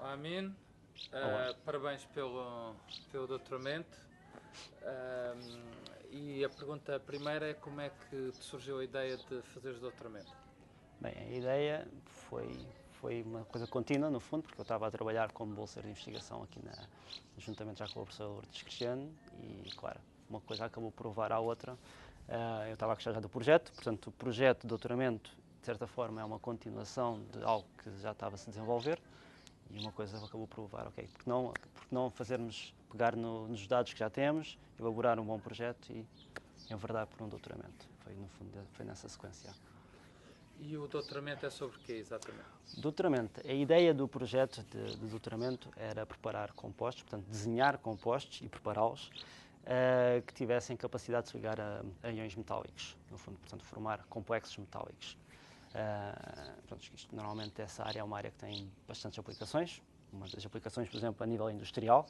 Amin, Olá. parabéns pelo doutoramento. E a pergunta primeira é como é que te surgiu a ideia de fazeres doutoramento? Bem, a ideia foi uma coisa contínua, no fundo, porque eu estava a trabalhar como bolsa de investigação aqui juntamente já com o professor Lourdes Cristiano e, claro, uma coisa acabou por levar à outra. Eu estava a gostar já do projeto, portanto, o projeto de doutoramento, de certa forma, é uma continuação de algo que já estava a se desenvolver e uma coisa acabou por levar, ok, porque não pegar nos dados que já temos, elaborar um bom projeto e enverdar por um doutoramento. Foi, no fundo, foi nessa sequência. E o doutoramento é sobre o quê, exatamente? Doutoramento. A ideia do projeto de doutoramento era preparar compostos, portanto, desenhar compostos e prepará-los que tivessem capacidade de ligar a íons metálicos, no fundo, portanto, formar complexos metálicos. Normalmente essa área é uma área que tem bastantes aplicações. Uma das aplicações, por exemplo, a nível industrial,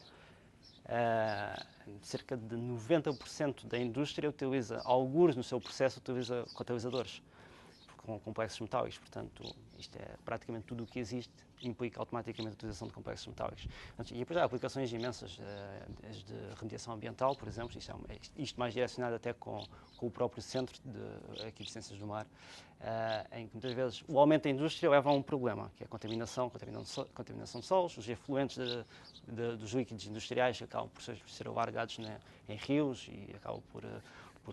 cerca de 90% da indústria utiliza, alguns no seu processo, utiliza catalisadores com complexos metálicos, portanto, isto é praticamente tudo o que existe, implica automaticamente a utilização de complexos metálicos. E depois há aplicações imensas, desde remediação ambiental, por exemplo, isto mais direcionado até com o próprio centro aqui de Ciências do Mar, em que muitas vezes o aumento da indústria leva a um problema, que é a contaminação de solos, os efluentes dos líquidos industriais acabam por ser largados em rios e acabam por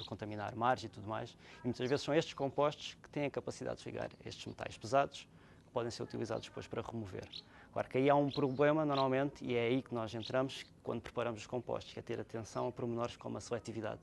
contaminar mares e tudo mais. E muitas vezes são estes compostos que têm a capacidade de ligar estes metais pesados, que podem ser utilizados depois para remover. Claro que aí há um problema, normalmente, e é aí que nós entramos quando preparamos os compostos, que é ter atenção a pormenores como a seletividade.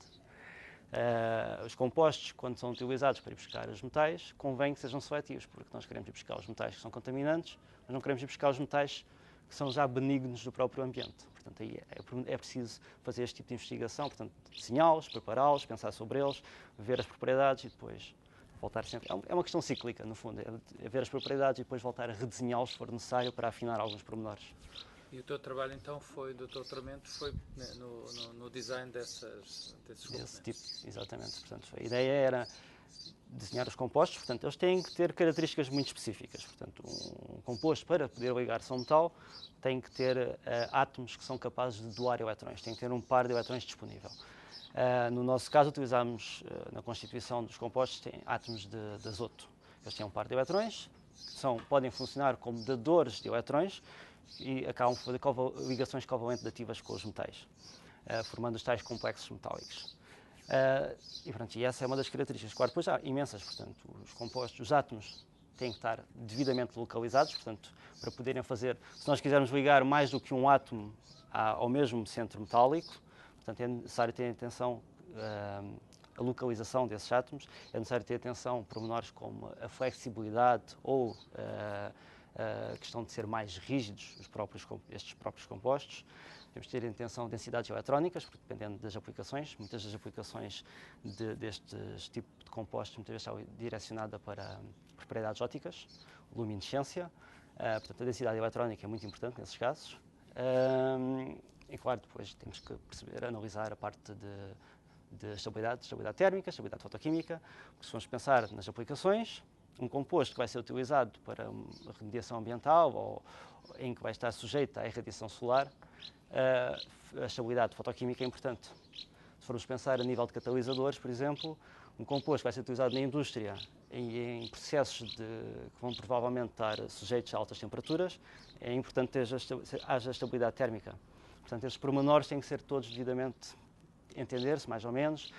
Os compostos, quando são utilizados para ir buscar os metais, convém que sejam seletivos, porque nós queremos ir buscar os metais que são contaminantes, mas não queremos ir buscar os metais que são já benignos do próprio ambiente. Portanto, aí é preciso fazer este tipo de investigação, portanto, desenhá-los, prepará-los, pensar sobre eles, ver as propriedades e depois voltar sempre. É uma questão cíclica, no fundo, é ver as propriedades e depois voltar a redesenhá-los se for necessário para afinar alguns pormenores. E o teu trabalho então do doutoramento foi no design desses Desse componentes? tipo, exatamente. Portanto, a ideia era desenhar os compostos, portanto, eles têm que ter características muito específicas. Portanto, um composto, para poder ligar-se a um metal, tem que ter átomos que são capazes de doar elétrons, tem que ter um par de elétrons disponível. No nosso caso, utilizámos, na constituição dos compostos, átomos de azoto. Eles têm um par de elétrons, podem funcionar como dadores de elétrons e acabam por fazer ligações covalente dativas com os metais, formando os tais complexos metálicos. E essa é uma das características. Claro, depois há imensas, portanto, os compostos, os átomos têm que estar devidamente localizados, portanto, para poderem fazer, se nós quisermos ligar mais do que um átomo ao mesmo centro metálico, portanto, é necessário ter atenção a localização desses átomos, é necessário ter atenção a pormenores como a flexibilidade ou a questão de ser mais rígidos estes próprios compostos. Temos de ter atenção a densidades eletrónicas, porque dependendo das aplicações, muitas das aplicações destes tipos de compostos muitas vezes estão direcionadas para propriedades ópticas, luminescência, portanto a densidade eletrónica é muito importante nesses casos. E claro, depois temos que perceber, analisar a parte de estabilidade térmica, estabilidade fotoquímica, porque se formos pensar nas aplicações, um composto que vai ser utilizado para a remediação ambiental ou em que vai estar sujeito à irradiação solar, a estabilidade fotoquímica é importante. Se formos pensar a nível de catalisadores, por exemplo, um composto que vai ser utilizado na indústria em processos que vão provavelmente estar sujeitos a altas temperaturas, é importante que haja estabilidade térmica. Portanto, esses pormenores têm que ser todos devidamente entender-se, mais ou menos,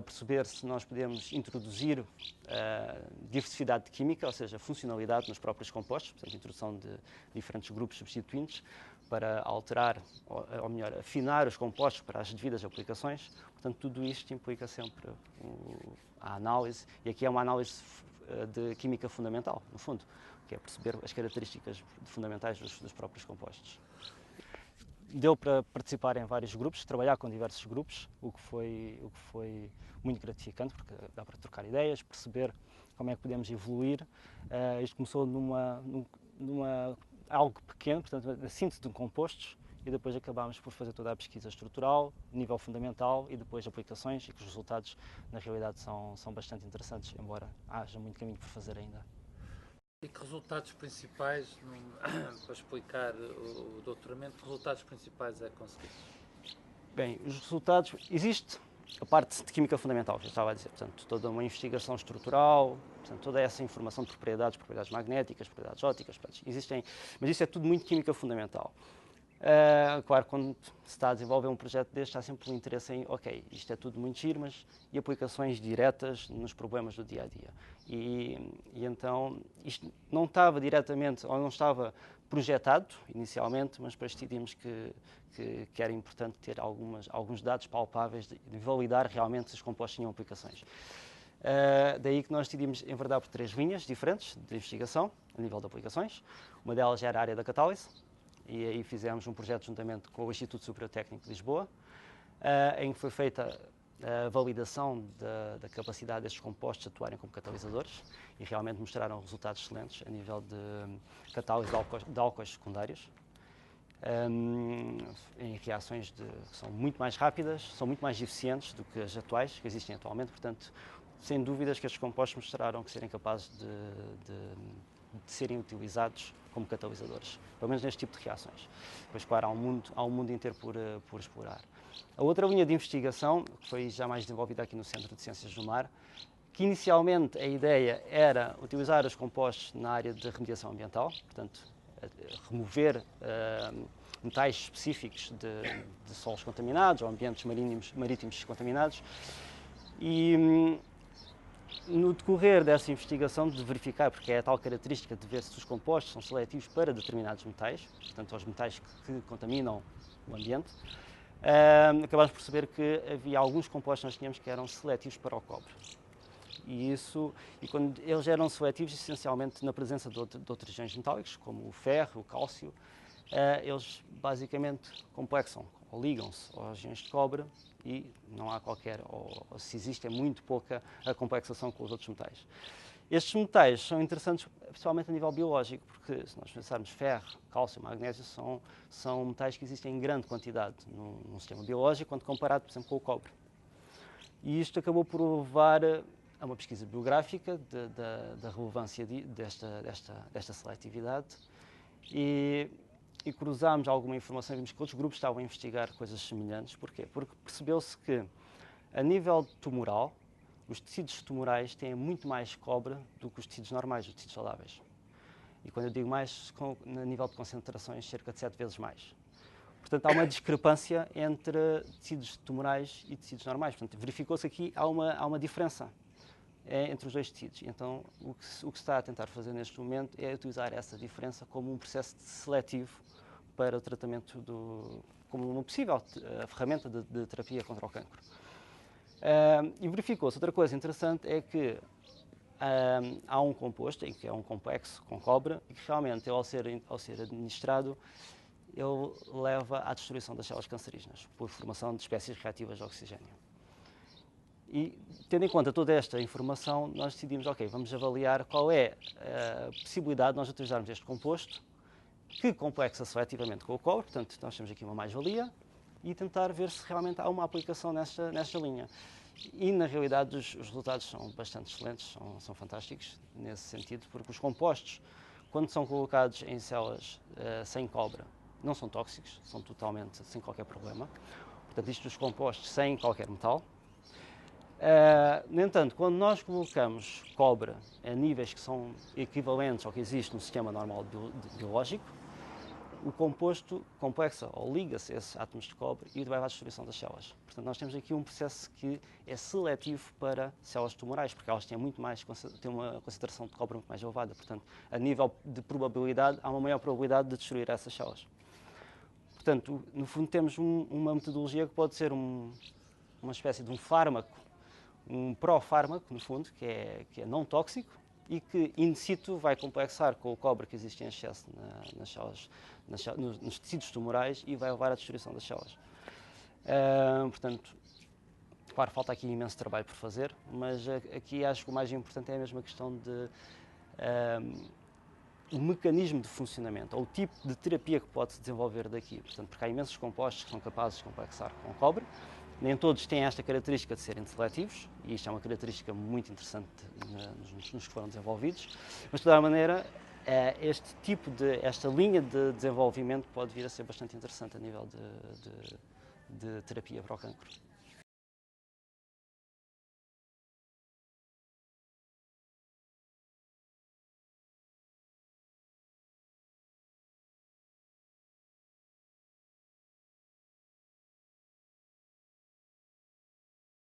perceber se nós podemos introduzir diversidade química, ou seja, funcionalidade nos próprios compostos, portanto, introdução de diferentes grupos substituintes para alterar, ou melhor, afinar os compostos para as devidas aplicações. Portanto, tudo isto implica sempre a análise, e aqui é uma análise de química fundamental, no fundo, que é perceber as características fundamentais dos próprios compostos. Deu para participar em vários grupos, trabalhar com diversos grupos, o que foi muito gratificante, porque dá para trocar ideias, perceber como é que podemos evoluir. Isto começou algo pequeno, portanto, a síntese de compostos, e depois acabámos por fazer toda a pesquisa estrutural, nível fundamental, e depois aplicações, e que os resultados, na realidade, são bastante interessantes, embora haja muito caminho por fazer ainda. E que resultados principais, para explicar o doutoramento, que resultados principais é conseguir? Bem, os resultados, existe a parte de química fundamental, que eu estava a dizer, portanto, toda uma investigação estrutural, portanto, toda essa informação de propriedades magnéticas, propriedades ópticas, existem, mas isso é tudo muito química fundamental. Claro, quando se está a desenvolver um projeto deste, há sempre um interesse em, ok, isto é tudo muito giro, mas e aplicações diretas nos problemas do dia-a-dia? E então, isto não estava diretamente, ou não estava projetado inicialmente, mas depois decidimos que era importante ter alguns dados palpáveis de validar realmente se os compostos tinham aplicações. Daí que nós decidimos enverdar por 3 linhas diferentes de investigação, a nível de aplicações. Uma delas era a área da catálise, e aí fizemos um projeto juntamente com o Instituto Superior Técnico de Lisboa, em que foi feita a validação da capacidade destes compostos de atuarem como catalisadores e realmente mostraram resultados excelentes a nível de catálise de álcoois secundários, em reações que são muito mais rápidas, são muito mais eficientes do que as atuais que existem atualmente, portanto, sem dúvidas que estes compostos mostraram que serem capazes de serem utilizados como catalisadores, pelo menos neste tipo de reações. Depois, claro, há um mundo inteiro por explorar. A outra linha de investigação, que foi já mais desenvolvida aqui no Centro de Ciências do Mar, que inicialmente a ideia era utilizar os compostos na área de remediação ambiental, portanto, remover metais específicos de solos contaminados ou ambientes marítimos contaminados. E no decorrer desta investigação, de verificar, porque é a tal característica de ver se os compostos são seletivos para determinados metais, portanto, aos metais que contaminam o ambiente, acabámos por perceber que havia alguns compostos que nós tínhamos que eram seletivos para o cobre. E quando eles eram seletivos, essencialmente na presença de outros regiões metálicos, como o ferro, o cálcio, eles basicamente complexam ou ligam-se às regiões de cobre e não há qualquer, ou se existe, é muito pouca a complexação com os outros metais. Estes metais são interessantes, principalmente a nível biológico, porque se nós pensarmos ferro, cálcio, magnésio, são metais que existem em grande quantidade no sistema biológico, quando comparado, por exemplo, com o cobre. E isto acabou por levar a uma pesquisa bibliográfica da relevância desta seletividade e cruzámos alguma informação e vimos que outros grupos estavam a investigar coisas semelhantes. Porquê? Porque percebeu-se que, a nível tumoral, os tecidos tumorais têm muito mais cobre do que os tecidos normais, os tecidos saudáveis. E quando eu digo mais, a nível de concentrações, cerca de 7 vezes mais. Portanto, há uma discrepância entre tecidos tumorais e tecidos normais. Portanto, verificou-se aqui há uma diferença entre os dois tecidos. Então, o que se está a tentar fazer neste momento é utilizar essa diferença como um processo seletivo para o tratamento como uma possível ferramenta de terapia contra o cancro. E verificou-se, outra coisa interessante é que há um composto, que é um complexo com cobre, e que realmente, ao ser administrado, ele leva à destruição das células cancerígenas, por formação de espécies reativas de oxigênio. E, tendo em conta toda esta informação, nós decidimos, ok, vamos avaliar qual é a possibilidade de nós utilizarmos este composto, que complexa seletivamente com o cobre, portanto, nós temos aqui uma mais-valia, e tentar ver se realmente há uma aplicação nesta linha. E, na realidade, os resultados são bastante excelentes, são fantásticos nesse sentido, porque os compostos, quando são colocados em células sem cobre, não são tóxicos, são totalmente sem qualquer problema. Portanto, isto dos compostos sem qualquer metal. No entanto, quando nós colocamos cobre a níveis que são equivalentes ao que existe no sistema normal biológico, o composto complexa ou liga-se a esses átomos de cobre e leva à destruição das células. Portanto, nós temos aqui um processo que é seletivo para células tumorais, porque elas têm uma concentração de cobre muito mais elevada. Portanto, a nível de probabilidade, há uma maior probabilidade de destruir essas células. Portanto, no fundo, temos uma metodologia que pode ser uma espécie de um fármaco, um pró-fármaco, no fundo, que é não tóxico e que, in situ, vai complexar com o cobre que existe em excesso nas células, nos tecidos tumorais e vai levar à destruição das células. Portanto, claro, falta aqui imenso trabalho por fazer, mas aqui acho que o mais importante é a mesma questão de o mecanismo de funcionamento, ou o tipo de terapia que pode se desenvolver daqui. Portanto, porque há imensos compostos que são capazes de complexar com o cobre, Nem todos têm esta característica de serem seletivos, e isto é uma característica muito interessante nos que foram desenvolvidos, mas de toda a maneira, esta linha de desenvolvimento pode vir a ser bastante interessante a nível de terapia para o cancro.